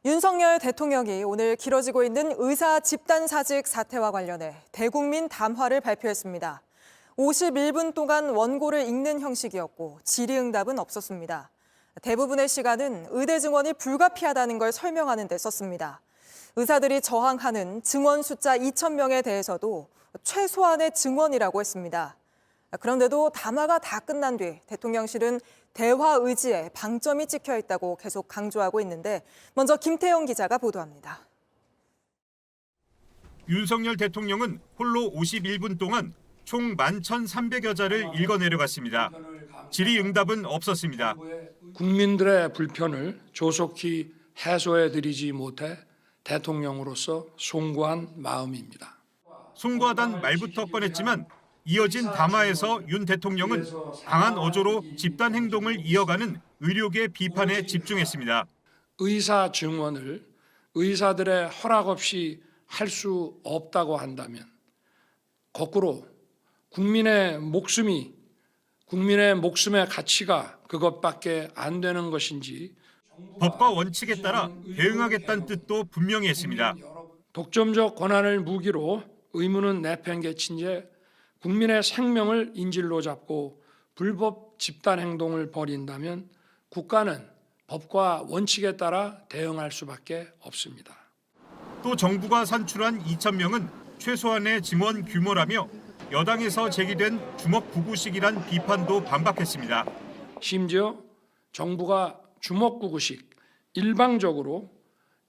윤석열 대통령이 오늘 길어지고 있는 의사 집단사직 사태와 관련해 대국민 담화를 발표했습니다. 51분 동안 원고를 읽는 형식이었고 질의응답은 없었습니다. 대부분의 시간은 의대 증원이 불가피하다는 걸 설명하는 데 썼습니다. 의사들이 저항하는 증원 숫자 2,000명에 대해서도 최소한의 증원이라고 했습니다. 그런데도 담화가 다 끝난 뒤 대통령실은 대화 의지에 방점이 찍혀 있다고 계속 강조하고 있는데 먼저 김태영 기자가 보도합니다. 윤석열 대통령은 홀로 51분 동안 총 11,300여 자를 읽어내려갔습니다. 질의응답은 없었습니다. 국민들의 불편을 조속히 해소해드리지 못해 대통령으로서 송구한 마음입니다. 송구하단 말부터 꺼냈지만 이어진 담화에서 윤 대통령은 강한 어조로 집단 행동을 이어가는 의료계 비판에 집중했습니다. 의사 증원을 의사들의 허락 없이 할 수 없다고 한다면 거꾸로 국민의 목숨의 가치가 그것밖에 안 되는 것인지 법과 원칙에 따라 대응하겠다는 뜻도 분명히 했습니다. 독점적 권한을 무기로 의무는 내팽개친 채 국민의 생명을 인질로 잡고 불법 집단 행동을 벌인다면 국가는 법과 원칙에 따라 대응할 수밖에 없습니다. 또 정부가 산출한 2,000명은 최소한의 증원 규모라며 여당에서 제기된 주먹구구식이란 비판도 반박했습니다. 심지어 정부가 주먹구구식 일방적으로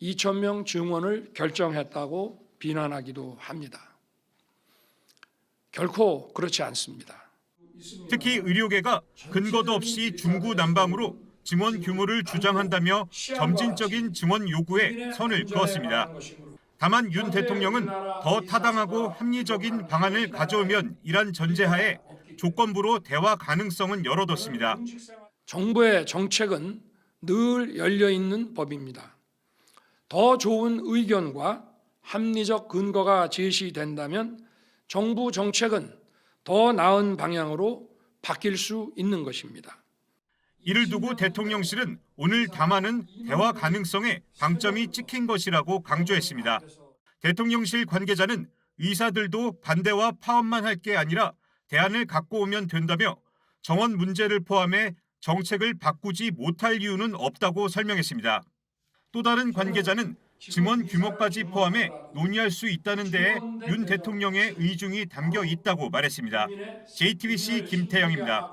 2,000명 증원을 결정했다고 비난하기도 합니다. 결코 그렇지 않습니다. 특히 의료계가 근거도 없이 중구난방으로 증원 규모를 주장한다며 점진적인 증원 요구에 선을 그었습니다. 다만 윤 대통령은 더 타당하고 합리적인 방안을 가져오면 이란 전제하에 조건부로 대화 가능성은 열어뒀습니다. 정부의 정책은 늘 열려있는 법입니다. 더 좋은 의견과 합리적 근거가 제시된다면 정부 정책은 더 나은 방향으로 바뀔 수 있는 것입니다. 이를 두고 대통령실은 오늘 담화는 대화 가능성에 방점이 찍힌 것이라고 강조했습니다. 대통령실 관계자는 의사들도 반대와 파업만 할 게 아니라 대안을 갖고 오면 된다며 정원 문제를 포함해 정책을 바꾸지 못할 이유는 없다고 설명했습니다. 또 다른 관계자는 증원 규모까지 포함해 논의할 수 있다는 데에 윤 대통령의 의중이 담겨 있다고 말했습니다. JTBC 김태영입니다.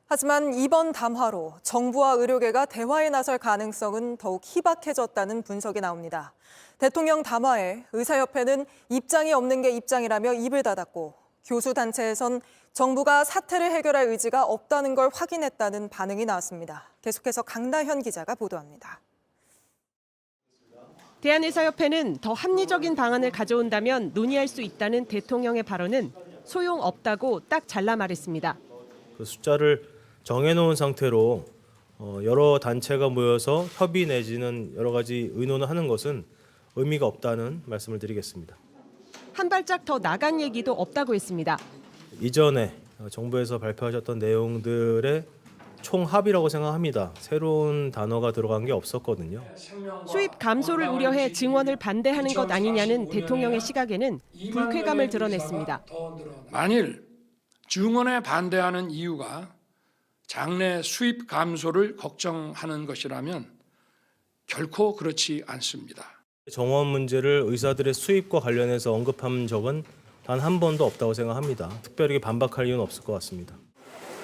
하지만 이번 담화로 정부와 의료계가 대화에 나설 가능성은 더욱 희박해졌다는 분석이 나옵니다. 대통령 담화에 의사협회는 입장이 없는 게 입장이라며 입을 닫았고 교수단체에선 정부가 사태를 해결할 의지가 없다는 걸 확인했다는 반응이 나왔습니다. 계속해서 강다현 기자가 보도합니다. 대한의사협회는 더 합리적인 방안을 가져온다면 논의할 수 있다는 대통령의 발언은 소용없다고 딱 잘라 말했습니다. 그 숫자를 정해놓은 상태로 여러 단체가 모여서 협의 내지는 여러 가지 의논을 하는 것은 의미가 없다는 말씀을 드리겠습니다. 한 발짝 더 나간 얘기도 없다고 했습니다. 이전에 정부에서 발표하셨던 내용들의 총합이라고 생각합니다. 새로운 단어가 들어간 게 없었거든요. 수입 감소를 우려해 증원을 반대하는 것 아니냐는 대통령의 시각에는 불쾌감을 드러냈습니다. 만일 증원에 반대하는 이유가 장내 수입 감소를 걱정하는 것이라면 결코 그렇지 않습니다. 정원 문제를 의사들의 수입과 관련해서 언급한 적은 단 한 번도 없다고 생각합니다. 특별히 반박할 이유는 없을 것 같습니다.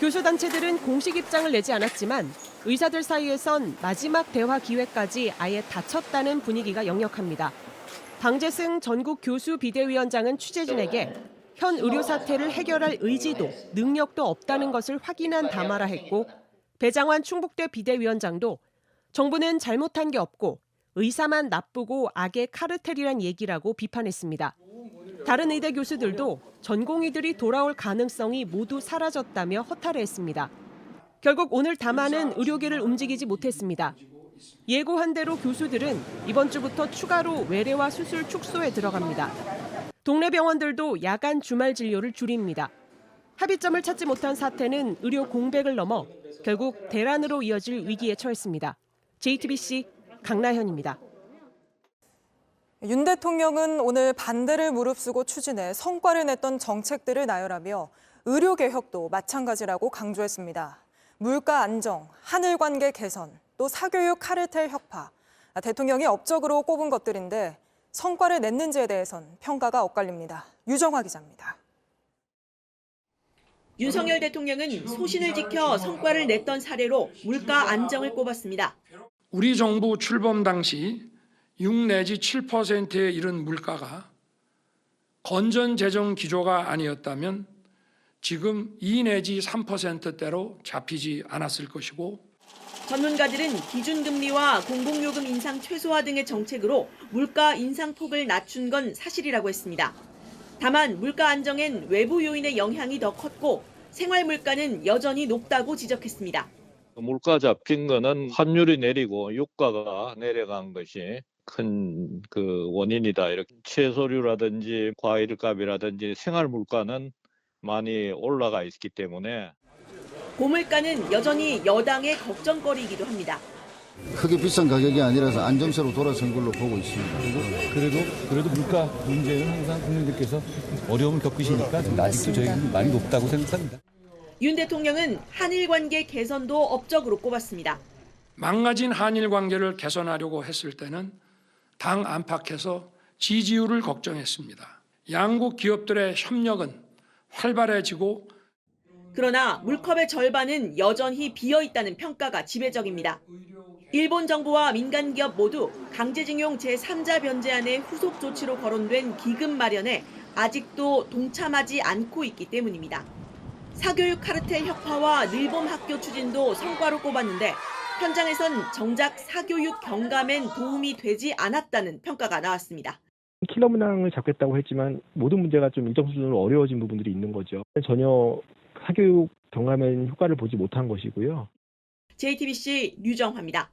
교수단체들은 공식 입장을 내지 않았지만 의사들 사이에선 마지막 대화 기회까지 아예 닫혔다는 분위기가 역력합니다. 방재승 전국 교수 비대위원장은 취재진에게 현 의료 사태를 해결할 의지도 능력도 없다는 것을 확인한 담화라 했고 배장환 충북대 비대위원장도 정부는 잘못한 게 없고 의사만 나쁘고 악의 카르텔이란 얘기라고 비판했습니다. 다른 의대 교수들도 전공의들이 돌아올 가능성이 모두 사라졌다며 허탈해했습니다. 결국 오늘 담화는 의료계를 움직이지 못했습니다. 예고한 대로 교수들은 이번 주부터 추가로 외래와 수술 축소에 들어갑니다. 동네 병원들도 야간 주말 진료를 줄입니다. 합의점을 찾지 못한 사태는 의료 공백을 넘어 결국 대란으로 이어질 위기에 처했습니다. JTBC 강나현입니다. 윤 대통령은 오늘 반대를 무릅쓰고 추진해 성과를 냈던 정책들을 나열하며 의료개혁도 마찬가지라고 강조했습니다. 물가 안정, 하늘 관계 개선, 또 사교육 카르텔 혁파. 대통령이 업적으로 꼽은 것들인데 성과를 냈는지에 대해선 평가가 엇갈립니다. 유정화 기자입니다. 윤석열 대통령은 소신을 지켜 성과를 냈던 사례로 물가 안정을 꼽았습니다. 우리 정부 출범 당시 6 내지 7%에 이른 물가가 건전 재정 기조가 아니었다면 지금 2 내지 3%대로 잡히지 않았을 것이고, 전문가들은 기준금리와 공공요금 인상 최소화 등의 정책으로 물가 인상폭을 낮춘 건 사실이라고 했습니다. 다만 물가 안정엔 외부 요인의 영향이 더 컸고 생활 물가는 여전히 높다고 지적했습니다. 물가 잡힌 거는 환율이 내리고 유가가 내려간 것이 큰 원인이다. 이렇게 채소류라든지 과일값이라든지 생활 물가는 많이 올라가 있기 때문에 고물가는 여전히 여당의 걱정거리이기도 합니다. 크게 비싼 가격이 아니라서 안정세로 돌아선 걸로 보고 있습니다. 그래도 물가 문제는 항상 국민들께서 어려움을 겪으시니까 아직도 저희는 많이 높다고 생각합니다. 윤 대통령은 한일 관계 개선도 업적으로 꼽았습니다. 망가진 한일 관계를 개선하려고 했을 때는 당 안팎에서 지지율을 걱정했습니다. 양국 기업들의 협력은 활발해지고, 그러나 물컵의 절반은 여전히 비어있다는 평가가 지배적입니다. 일본 정부와 민간 기업 모두 강제징용 제3자 변제안의 후속 조치로 거론된 기금 마련에 아직도 동참하지 않고 있기 때문입니다. 사교육 카르텔 혁파와 늘봄 학교 추진도 성과로 꼽았는데 현장에선 정작 사교육 경감엔 도움이 되지 않았다는 평가가 나왔습니다. 킬러 문항을 잡겠다고 했지만 모든 문제가 좀 일정 수준으로 어려워진 부분들이 있는 거죠. 전혀 사교육 경감엔 효과를 보지 못한 것이고요. JTBC 류정화입니다.